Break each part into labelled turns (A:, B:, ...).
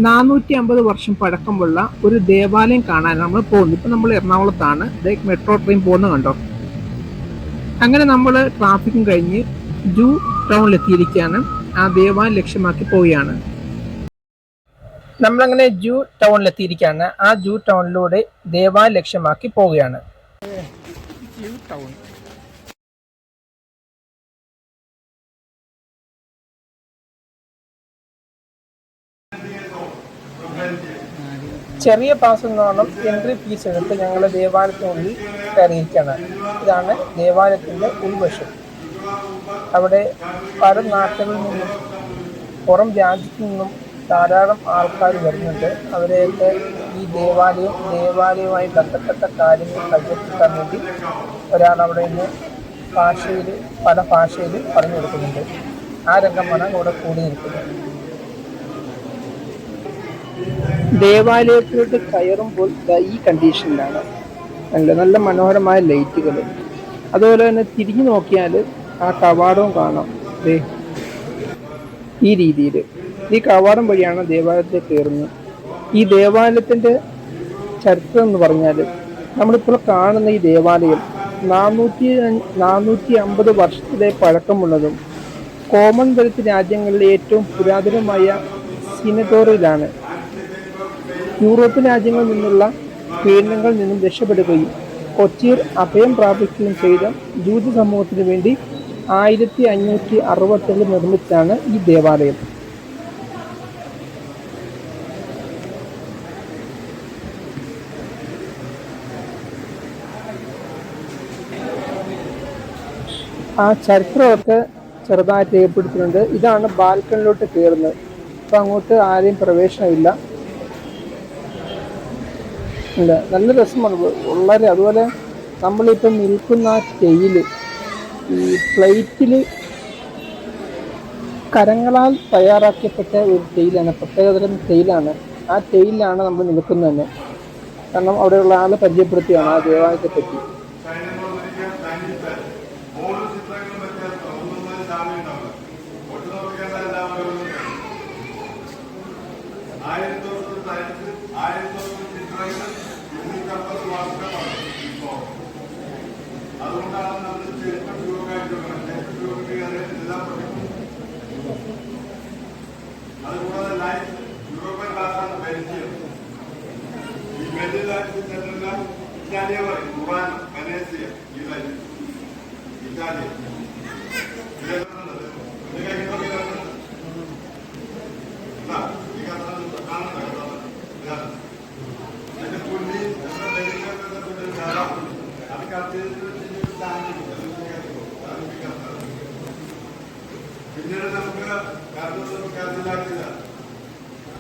A: 450 വർഷം പഴക്കമുള്ള ഒരു ദേവാലയം കാണാൻ നമ്മൾ പോകുന്നു. ഇപ്പം നമ്മൾ എറണാകുളത്താണ്. മെട്രോ ട്രെയിൻ പോകുന്നത് കണ്ടോ. അങ്ങനെ നമ്മൾ ട്രാഫിക്കും കഴിഞ്ഞ് ജൂ ടൗണിലെത്തിയിരിക്കുകയാണ്. ആ ദേവാലയം ലക്ഷ്യമാക്കി പോവുകയാണ്. നമ്മളങ്ങനെ ജൂ ടൗണിലെത്തിയിരിക്കുകയാണ്. ആ ജൂ ടൗണിലൂടെ ദേവാലയം ലക്ഷ്യമാക്കി പോവുകയാണ്. ജൂ ടൗൺ ചെറിയ പാസ് എന്നോണം എൻട്രി ഫീസ് എടുത്ത് ഞങ്ങൾ ദേവാലയത്തിനുള്ളിൽ കയറിയിരിക്കുകയാണ്. ഇതാണ് ദേവാലയത്തിൻ്റെ ഉൾവശം. അവിടെ പല നാട്ടുകളിൽ നിന്നും പുറം രാജ്യത്തു നിന്നും ധാരാളം ആൾക്കാർ വരുന്നുണ്ട്. അവരെയൊക്കെ ഈ ദേവാലയവുമായി ബന്ധപ്പെട്ട കാര്യങ്ങൾ പരിചയപ്പെടുത്താൻ വേണ്ടി ഒരാൾ അവിടെ നിന്ന് പല ഭാഷയിൽ പറഞ്ഞു കൊടുക്കുന്നുണ്ട്. ആ രംഗമാണ് ഇവിടെ കൂടിയിരിക്കുന്നത്. ദേവാലയത്തിലോട്ട് കയറുമ്പോൾ ഈ കണ്ടീഷനിലാണ്. നല്ല മനോഹരമായ ലൈറ്റുകൾ. അതുപോലെ തന്നെ തിരിഞ്ഞു നോക്കിയാൽ ആ കവാടവും കാണാം. ഈ രീതിയിൽ ഈ കവാടം വഴിയാണ് ദേവാലയത്തിൽ കയറുന്നത്. ഈ ദേവാലയത്തിൻ്റെ ചരിത്രം എന്ന് പറഞ്ഞാൽ നമ്മളിപ്പോൾ കാണുന്ന ഈ ദേവാലയം 450 വർഷത്തിലെ പഴക്കമുള്ളതും കോമൺവെൽത്ത് രാജ്യങ്ങളിലെ ഏറ്റവും പുരാതനമായ സിനഗോഗിലാണ്. യൂറോപ്യൻ രാജ്യങ്ങളിൽ നിന്നുള്ള പീഡനങ്ങളിൽ നിന്നും രക്ഷപ്പെടുകയും കൊച്ചിയിൽ അഭയം പ്രാപിക്കുകയും ചെയ്ത ജൂത സമൂഹത്തിന് വേണ്ടി 1567 നിർമ്മിച്ചാണ് ഈ ദേവാലയം. ആ ചരിത്രമൊക്കെ ചെറുതായിട്ട് രേഖപ്പെടുത്തുന്നുണ്ട്. ഇതാണ് ബാൽക്കണിലോട്ട് കയറുന്നത്. അപ്പം അങ്ങോട്ട് ആരെയും പ്രവേശനമില്ല. നല്ല രസമാണ് വളരെ. അതുപോലെ നമ്മളിപ്പം നിൽക്കുന്ന ആ ടെയില്, ഈ പ്ലേറ്റിൽ കരങ്ങളാൽ തയ്യാറാക്കപ്പെട്ട ഒരു ടെയിലാണ്, പ്രത്യേകതരം ടെയിലാണ്. ആ ടെയിലാണ് നമ്മൾ നിൽക്കുന്നത് തന്നെ. കാരണം അവിടെയുള്ള ആളെ പരിചയപ്പെടുത്തിയാണ് ആ ദേവാലയത്തെ പറ്റി. അതുകൊണ്ടാണ് നമ്മൾ അതുകൂടാതെ ലൈഫ് യൂറോപ്യൻ ക്ലാസ്സാണ് ബെൽജിയം. ഈ ബെൽജിയം ഇറ്റാലിയ പറയും ഖുറാൻ, വെനേസിയ, ഈ ലൈഫ് ഇറ്റാലിയ. പിന്നീട് നമുക്ക് കാർഡിലാക്കില്ല.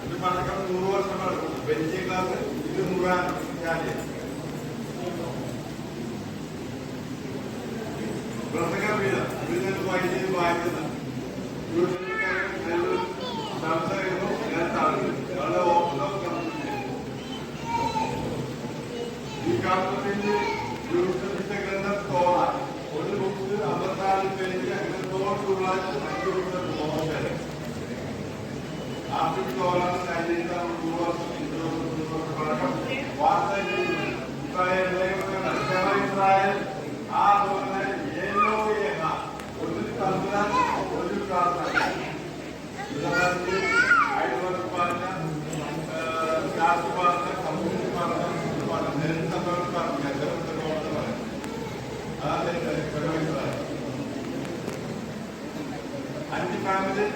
A: ഇത് പഴക്കം 100 വർഷം നടക്കുന്നു. ബെൽജിയം ക്ലാസ്, ഇത് ഖുറാൻ, ഇറ്റാലിയ. വൈദ്യുതി വായിക്കുന്നത് വളരെ ഓർത്തഡോക്സ്. ഈ ഗവൺമെന്റിന്റെ ഗ്രന്ഥം തോറ ഒരു ബുക്ക് 54 പേജ് അങ്ങനെ 5 തോറാണ് ശരീരം 100 വർഷം പഴക്കം. ഇസ്രായേൽ ആ അതുപോലെ ഏലോ എന്ന ഒരു തന്ത്രം ഒരു പ്രാർത്ഥന ആയുർവേദ പറഞ്ഞ ശാസ്ത്ര പറഞ്ഞ കമ്മ്യൂണിസ്റ്റ് പറഞ്ഞ നെൽസഭകൾ പറഞ്ഞ അഞ്ച് ഫാമിലി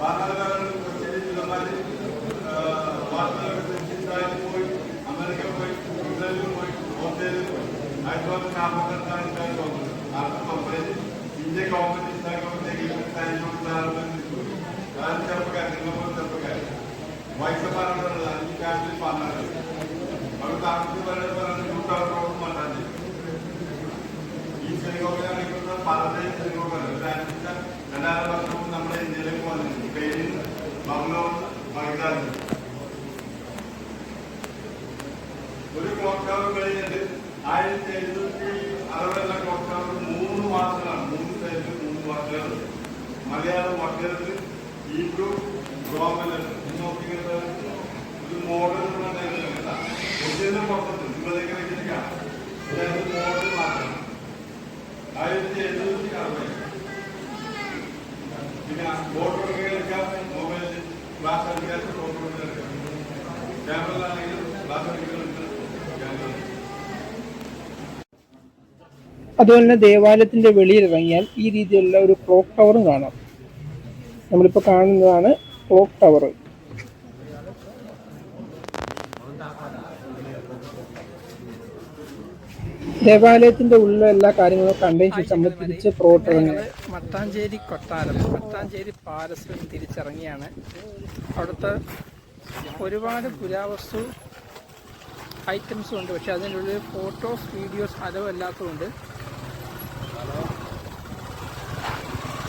A: വാർത്തകൾ വാർത്തകൾ പോയി, അമേരിക്ക പോയി, ഇസ്രായേലിൽ പോയി, ഓസ്ട്രേലിയയിൽ പോയി. 1942 ഇന്ത്യ ഗവൺമെന്റ് ചെറുപ്പക്കാർ വൈസമാരുടെ 5 ഫാമിലി പറഞ്ഞത് അവർ താമസിച്ച് റോഡ് മാറ്റാൻ ഈ സിനിമ പലതരം സിനിമകളാണ്. 2000 വർഷം മുമ്പ് നമ്മുടെ ഇന്ത്യയിലേക്ക് വന്നിട്ടുണ്ട്. സ്പെയിനിൽ ബംഗ്ലോർ മൈതാനി ഒരു ക്ലോക്ക് ടവർ കഴിഞ്ഞിട്ട് 1760 ക്ലോക്ക് ടവർ 3 വാക്കുകളാണ്. 3 സൈഡിൽ 3 വാക്കുകൾ. മലയാളം വാക്കുകൾ, ഹീബ്രു, റോമൻ നോക്കിയത് അതുപോലെ തന്നെ ദേവാലയത്തിന്റെ വെളിയിൽ ഇറങ്ങിയാൽ ഈ രീതിയിലുള്ള ഒരു ക്ലോക്ക് ടവറും കാണാം. നമ്മളിപ്പോൾ കാണുന്നതാണ് ക്ലോക്ക് ടവർ. ദേവാലയത്തിന്റെ ഉള്ളിലെ എല്ലാ കാര്യങ്ങളും കണ്ടതിന് ശേഷം നമ്മൾ തിരിച്ച് പുറത്തിറങ്ങി മട്ടാഞ്ചേരി കൊട്ടാരം, മട്ടാഞ്ചേരി പാലസിൽ തിരിച്ചിറങ്ങിയാണ്. അവിടുത്തെ ഒരുപാട് പുരാവസ്തു ഐറ്റംസും ഉണ്ട്. പക്ഷെ അതിനുള്ളിൽ ഫോട്ടോസ് വീഡിയോസ് അലവല്ലാത്തതുകൊണ്ട്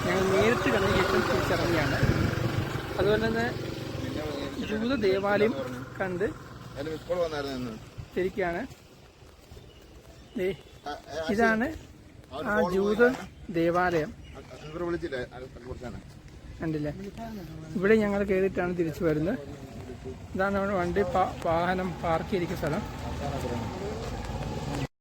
A: ഞങ്ങൾ നേരിട്ട് കണ്ട ശേഷം തിരിച്ചിറങ്ങിയാണ്. അതുപോലെ തന്നെ ജൂത ദേവാലയം കണ്ട് തിരിക്കുകയാണ്. ഇതാണ് ആ ജൂത ദേവാലയം, കണ്ടില്ലേ? ഇവിടെ ഞങ്ങൾ കയറിയിട്ടാണ് തിരിച്ചു വരുന്നത്. ഇതാണ് അവിടെ വണ്ടി വാഹനം പാർക്ക് ചെയ്തിരിക്കുന്ന സ്ഥലം.